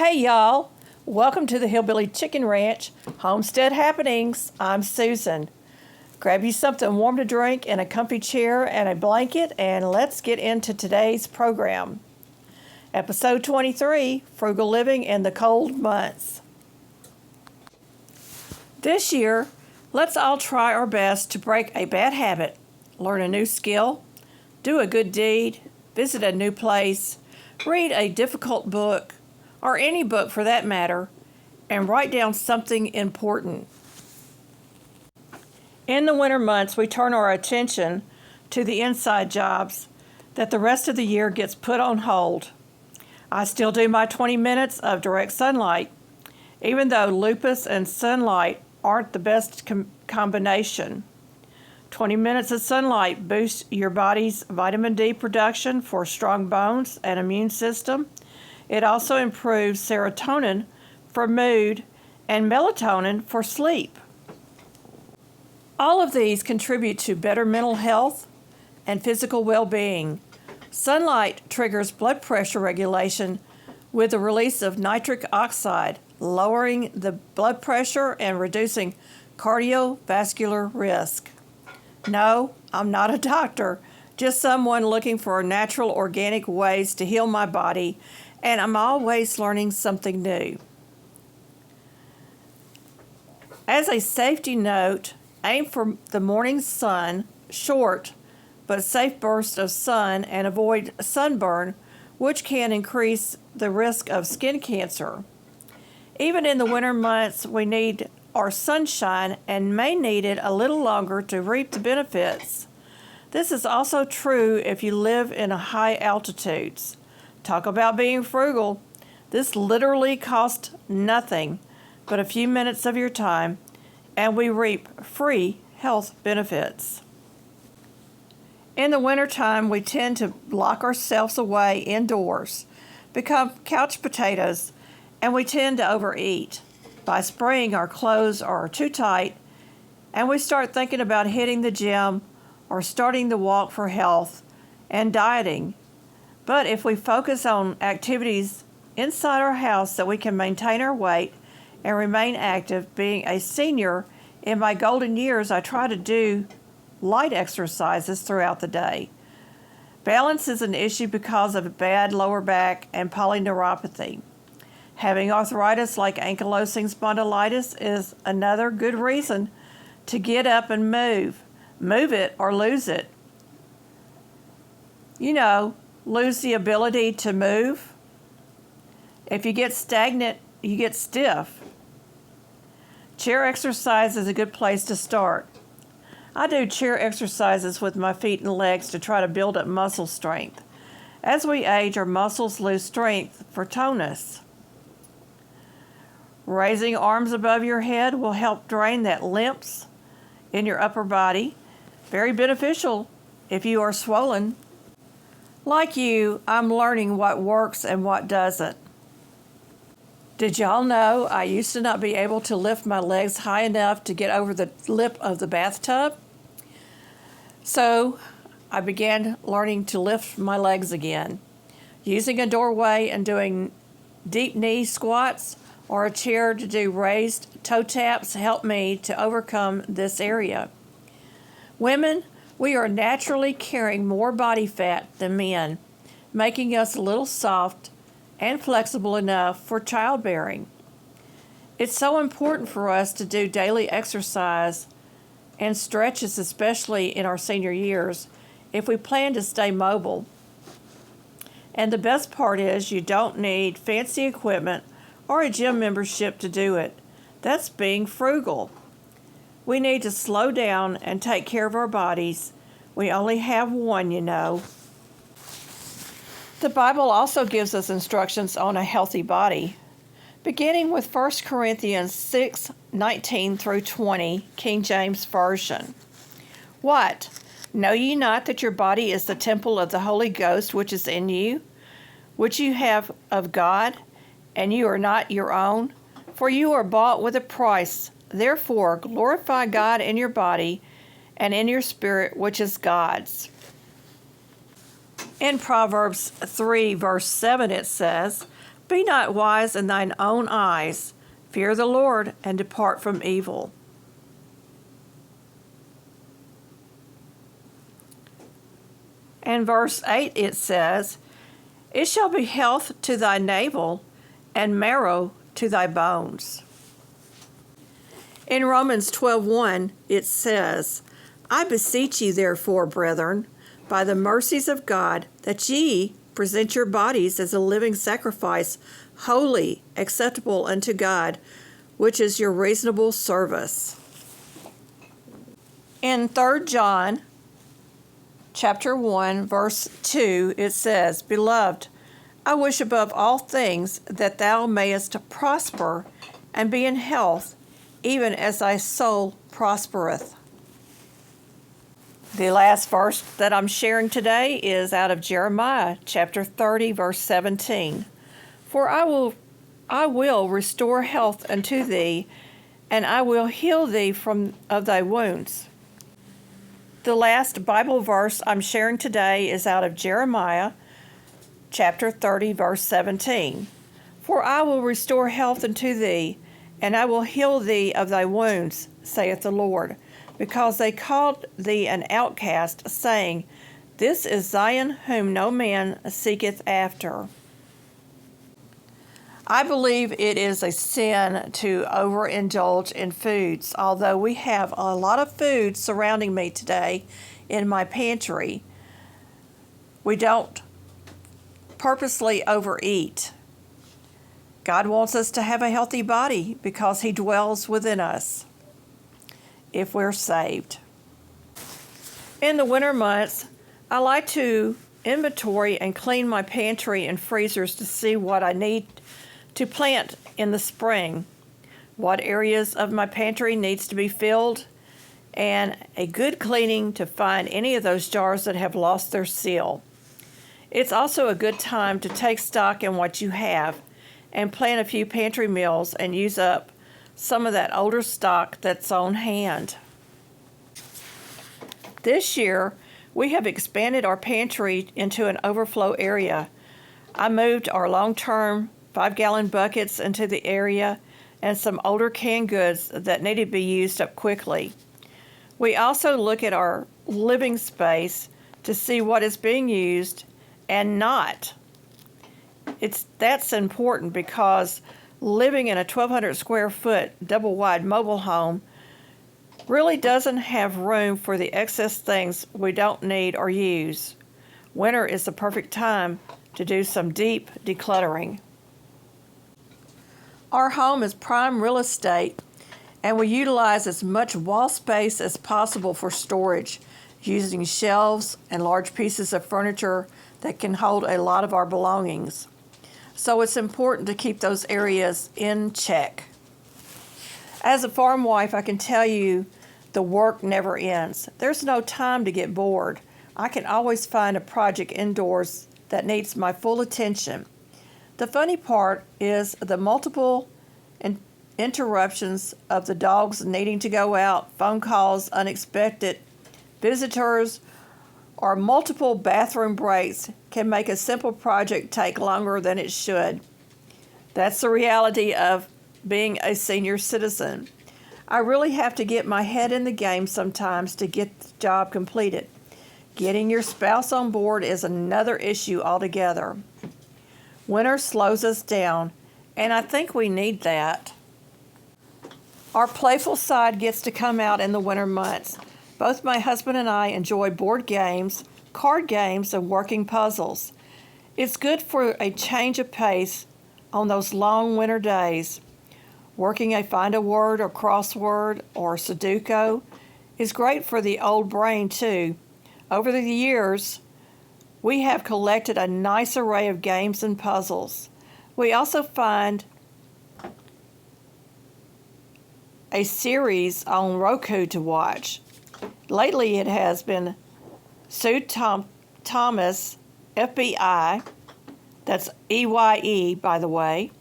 Hey y'all, welcome to the Hillbilly Chicken Ranch, Homestead Happenings. I'm Susan. Grab you something warm to drink and a comfy chair and a blanket, and let's get into today's program. Episode 23, Frugal Living in the Cold Months. This year, let's all try our best to break a bad habit, learn a new skill, do a good deed, visit a new place, read a difficult book, or any book for that matter, and write down something important. In the winter months, we turn our attention to the inside jobs that the rest of the year gets put on hold. I still do my 20 minutes of direct sunlight, even though lupus and sunlight aren't the best combination. 20 minutes of sunlight boosts your body's vitamin D production for strong bones and immune system. It also improves serotonin for mood and melatonin for sleep. All of these contribute to better mental health and physical well-being. Sunlight triggers blood pressure regulation with the release of nitric oxide, lowering the blood pressure and reducing cardiovascular risk. No, I'm not a doctor, just someone looking for natural organic ways to heal my body, and I'm always learning something new. As a safety note, aim for the morning sun, short but safe bursts of sun, and avoid sunburn, which can increase the risk of skin cancer. Even in the winter months, we need our sunshine and may need it a little longer to reap the benefits. This is also true if you live in high altitudes. Talk about being frugal. This literally costs nothing but a few minutes of your time, and we reap free health benefits. In the wintertime, we tend to lock ourselves away indoors, become couch potatoes, and we tend to overeat. By spraying, our clothes are too tight, and we start thinking about hitting the gym or starting the walk for health and dieting. But if we focus on activities inside our house so we can maintain our weight and remain active, being a senior in my golden years, I try to do light exercises throughout the day. Balance is an issue because of bad lower back and polyneuropathy. Having arthritis like ankylosing spondylitis is another good reason to get up and move. Move it or lose it. Lose the ability to move. If you get stagnant, you get stiff. Chair exercise is a good place to start. I do chair exercises with my feet and legs to try to build up muscle strength. As we age, our muscles lose strength for tonus. Raising arms above your head will help drain that lymph in your upper body. Very beneficial if you are swollen. Like you, I'm learning what works and what doesn't. Did y'all know I used to not be able to lift my legs high enough to get over the lip of the bathtub? So I began learning to lift my legs again. Using a doorway and doing deep knee squats or a chair to do raised toe taps helped me to overcome this area. Women, we are naturally carrying more body fat than men, making us a little soft and flexible enough for childbearing. It's so important for us to do daily exercise and stretches, especially in our senior years, if we plan to stay mobile. And the best part is you don't need fancy equipment or a gym membership to do it. That's being frugal. We need to slow down and take care of our bodies. We only have one, The Bible also gives us instructions on a healthy body. Beginning with 1 Corinthians 6:19 through 20, King James Version. What? Know ye not that your body is the temple of the Holy Ghost which is in you, which you have of God, and you are not your own? For you are bought with a price. Therefore, glorify God in your body and in your spirit, which is God's. In Proverbs 3, verse 7, it says, Be not wise in thine own eyes. Fear the Lord and depart from evil. In verse 8 it says, It shall be health to thy navel and marrow to thy bones. In Romans 12:1 it says, I beseech you therefore, brethren, by the mercies of God, that ye present your bodies as a living sacrifice, holy, acceptable unto God, which is your reasonable service. In 3 John chapter 1, verse 2, it says, Beloved, I wish above all things that thou mayest prosper and be in health, even as thy soul prospereth. The last verse that I'm sharing today is out of Jeremiah chapter 30, verse 17. For I will restore health unto thee, and I will heal thee of thy wounds. The last Bible verse I'm sharing today is out of Jeremiah chapter 30, verse 17. For I will restore health unto thee, and I will heal thee of thy wounds, saith the Lord, because they called thee an outcast, saying, This is Zion whom no man seeketh after. I believe it is a sin to overindulge in foods, although we have a lot of food surrounding me today in my pantry. We don't purposely overeat. God wants us to have a healthy body because He dwells within us if we're saved. In the winter months, I like to inventory and clean my pantry and freezers to see what I need to plant in the spring, what areas of my pantry needs to be filled, and a good cleaning to find any of those jars that have lost their seal. It's also a good time to take stock in what you have and plant a few pantry meals and use up some of that older stock that's on hand. This year, we have expanded our pantry into an overflow area. I moved our long-term 5-gallon buckets into the area and some older canned goods that needed to be used up quickly. We also look at our living space to see what is being used and not. That's important because living in a 1,200 square foot double wide mobile home really doesn't have room for the excess things we don't need or use. Winter is the perfect time to do some deep decluttering. Our home is prime real estate, and we utilize as much wall space as possible for storage, using shelves and large pieces of furniture that can hold a lot of our belongings. So it's important to keep those areas in check. As a farm wife, I can tell you the work never ends. There's no time to get bored. I can always find a project indoors that needs my full attention. The funny part is the multiple interruptions of the dogs needing to go out, phone calls, unexpected visitors, or multiple bathroom breaks can make a simple project take longer than it should. That's the reality of being a senior citizen. I really have to get my head in the game sometimes to get the job completed. Getting your spouse on board is another issue altogether. Winter slows us down, and I think we need that. Our playful side gets to come out in the winter months. Both my husband and I enjoy board games, card games, and working puzzles. It's good for a change of pace on those long winter days. Working a find a word or crossword or Sudoku is great for the old brain too. Over the years, we have collected a nice array of games and puzzles. We also find a series on Roku to watch. Lately it has been Sue Thomas, FBI, that's EYE by the way,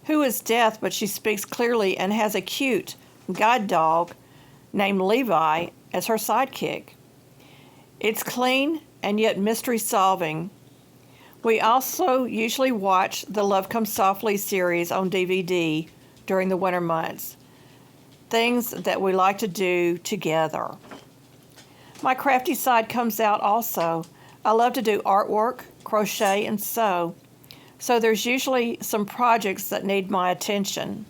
who is deaf but she speaks clearly and has a cute guide dog named Levi as her sidekick. It's clean and yet mystery solving. We also usually watch the Love Comes Softly series on DVD during the winter months. Things that we like to do together. My crafty side comes out also. I love to do artwork, crochet, and sew. So there's usually some projects that need my attention.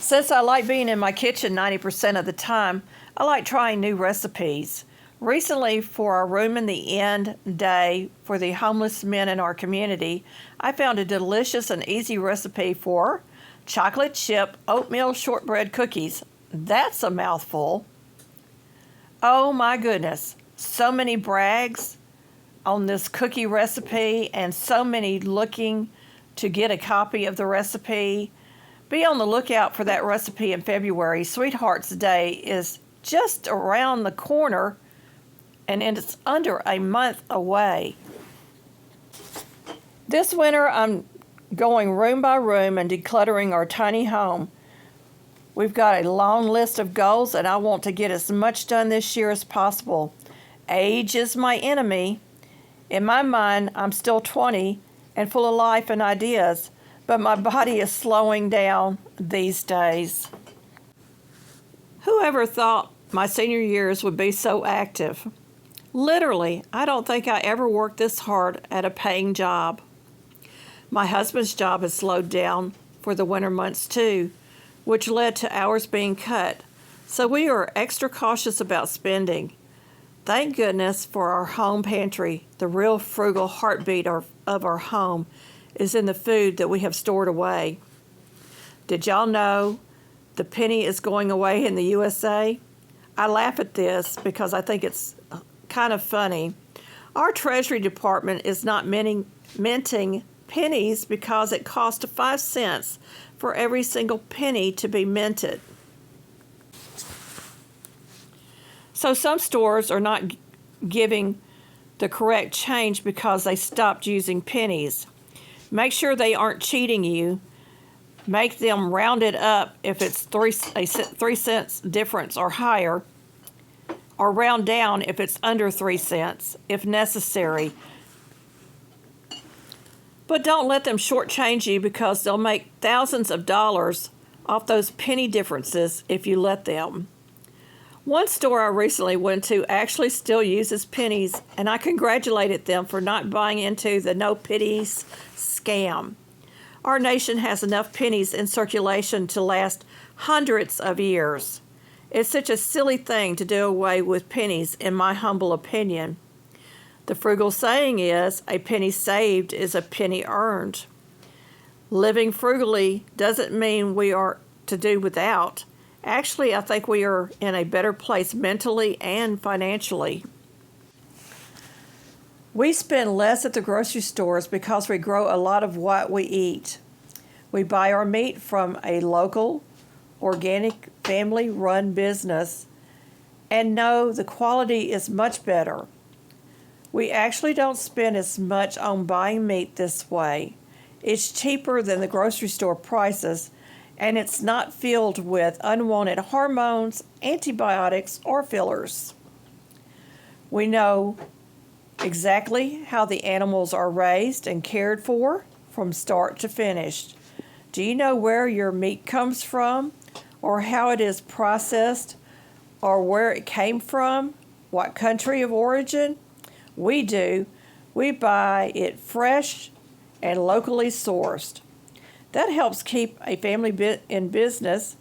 Since I like being in my kitchen 90% of the time, I like trying new recipes. Recently, for our Room in the Inn day for the homeless men in our community, I found a delicious and easy recipe for chocolate chip oatmeal shortbread cookies. That's a mouthful. Oh my goodness, so many brags on this cookie recipe and so many looking to get a copy of the recipe. Be on the lookout for that recipe in February. Sweethearts Day is just around the corner and it's under a month away. This winter, I'm going room by room and decluttering our tiny home. We've got a long list of goals and I want to get as much done this year as possible. Age is my enemy. In my mind, I'm still 20 and full of life and ideas, but my body is slowing down these days. Whoever thought my senior years would be so active? Literally, I don't think I ever worked this hard at a paying job. My husband's job has slowed down for the winter months too, which led to hours being cut, so we are extra cautious about spending. Thank goodness for our home pantry. The real frugal heartbeat of our home is in the food that we have stored away. Did y'all know the penny is going away in the USA? I laugh at this because I think it's kind of funny. Our Treasury Department is not minting pennies because it costs 5 cents for every single penny to be minted. So some stores are not giving the correct change because they stopped using pennies. Make sure they aren't cheating you. Make them round it up if it's 3 cents difference or higher, or round down if it's under 3 cents, if necessary. But don't let them shortchange you because they'll make thousands of dollars off those penny differences if you let them. One store I recently went to actually still uses pennies, and I congratulated them for not buying into the no pennies scam. Our nation has enough pennies in circulation to last hundreds of years. It's such a silly thing to do away with pennies, in my humble opinion. The frugal saying is, a penny saved is a penny earned. Living frugally doesn't mean we are to do without. Actually, I think we are in a better place mentally and financially. We spend less at the grocery stores because we grow a lot of what we eat. We buy our meat from a local, organic, family-run business and know the quality is much better. We actually don't spend as much on buying meat this way. It's cheaper than the grocery store prices, and it's not filled with unwanted hormones, antibiotics, or fillers. We know exactly how the animals are raised and cared for from start to finish. Do you know where your meat comes from, or how it is processed, or where it came from, what country of origin? We do. We buy it fresh and locally sourced. That helps keep a family in business,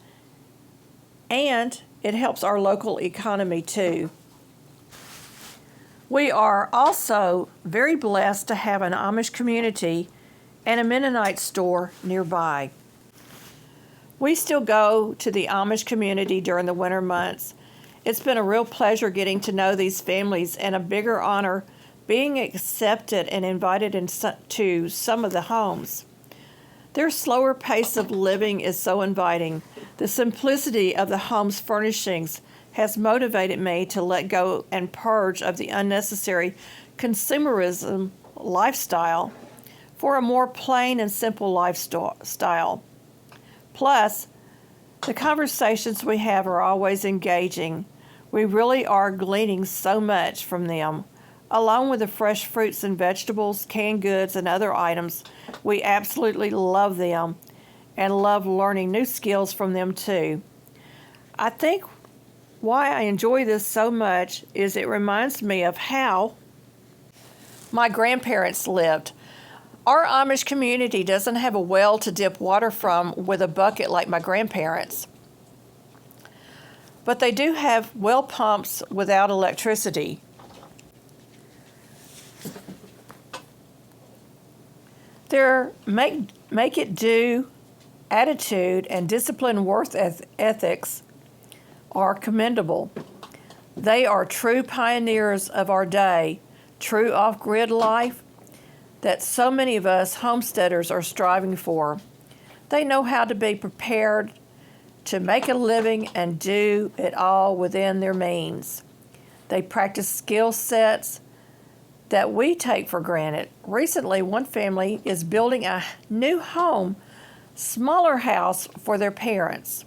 and it helps our local economy too. We are also very blessed to have an Amish community and a Mennonite store nearby. We still go to the Amish community during the winter months. It's been a real pleasure getting to know these families and a bigger honor being accepted and invited to some of the homes. Their slower pace of living is so inviting. The simplicity of the home's furnishings has motivated me to let go and purge of the unnecessary consumerism lifestyle for a more plain and simple lifestyle. Plus, the conversations we have are always engaging. We really are gleaning so much from them. Along with the fresh fruits and vegetables, canned goods, and other items, we absolutely love them and love learning new skills from them too. I think why I enjoy this so much is it reminds me of how my grandparents lived. Our Amish community doesn't have a well to dip water from with a bucket like my grandparents, but they do have well pumps without electricity. Their make it do attitude and disciplined work ethics are commendable. They are true pioneers of our day, true off-grid life that so many of us homesteaders are striving for. They know how to be prepared to make a living and do it all within their means. They practice skill sets that we take for granted. Recently, one family is building a new home, smaller house for their parents,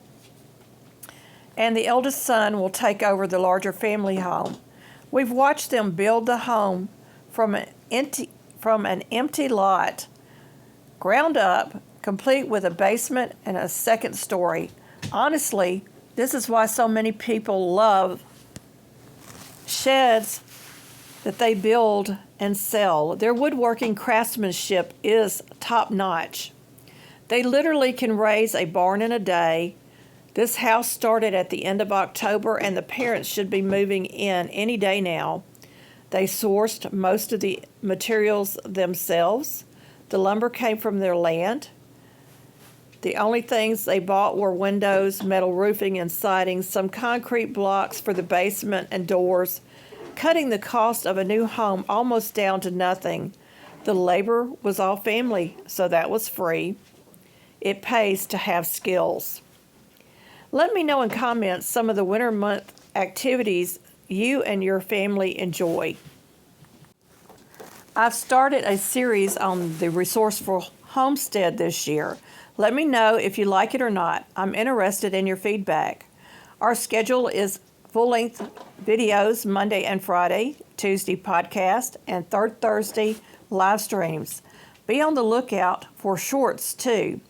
and the eldest son will take over the larger family home. We've watched them build the home from an empty lot, ground up, complete with a basement and a second story. Honestly, this is why so many people love sheds that they build and sell. Their woodworking craftsmanship is top-notch. They literally can raise a barn in a day. This house started at the end of October, and the parents should be moving in any day now. They sourced most of the materials themselves. The lumber came from their land. The only things they bought were windows, metal roofing and siding, some concrete blocks for the basement and doors, cutting the cost of a new home almost down to nothing. The labor was all family, so that was free. It pays to have skills. Let me know in comments some of the winter month activities you and your family enjoy. I've started a series on the Resourceful Homestead this year. Let me know if you like it or not. I'm interested in your feedback. Our schedule is full-length videos Monday and Friday, Tuesday podcast, and third Thursday live streams. Be on the lookout for shorts too.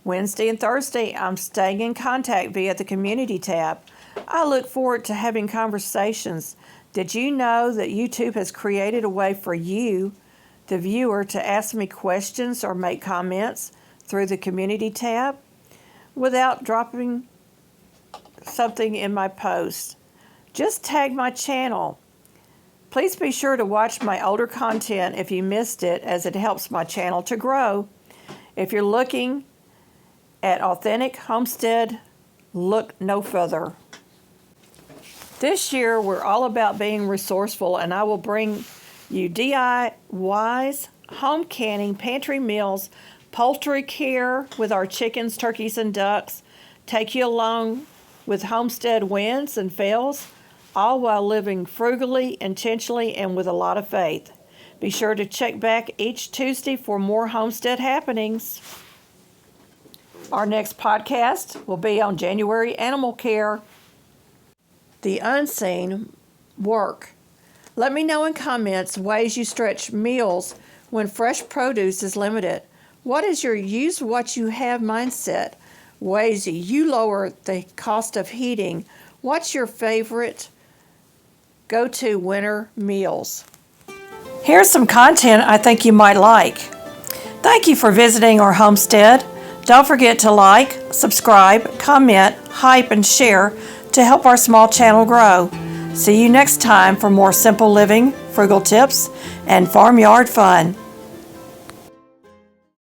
Wednesday and Thursday, I'm staying in contact via the community tab. I look forward to having conversations. Did you know that YouTube has created a way for you, the viewer, to ask me questions or make comments through the community tab without dropping something in my post? Just tag my channel. Please be sure to watch my older content if you missed it, as it helps my channel to grow. If you're looking at authentic homestead, look no further. This year, we're all about being resourceful, and I will bring you DIYs, home canning, pantry meals, poultry care with our chickens, turkeys, and ducks, take you along with homestead wins and fails, all while living frugally, intentionally, and with a lot of faith. Be sure to check back each Tuesday for more homestead happenings. Our next podcast will be on January animal care, the unseen work. Let me know in comments ways you stretch meals when fresh produce is limited. What is your use what you have mindset? Ways you lower the cost of heating. What's your favorite go-to winter meals? Here's some content I think you might like. Thank you for visiting our homestead. Don't forget to like, subscribe, comment, hype, and share to help our small channel grow. See you next time for more simple living, frugal tips, and farmyard fun.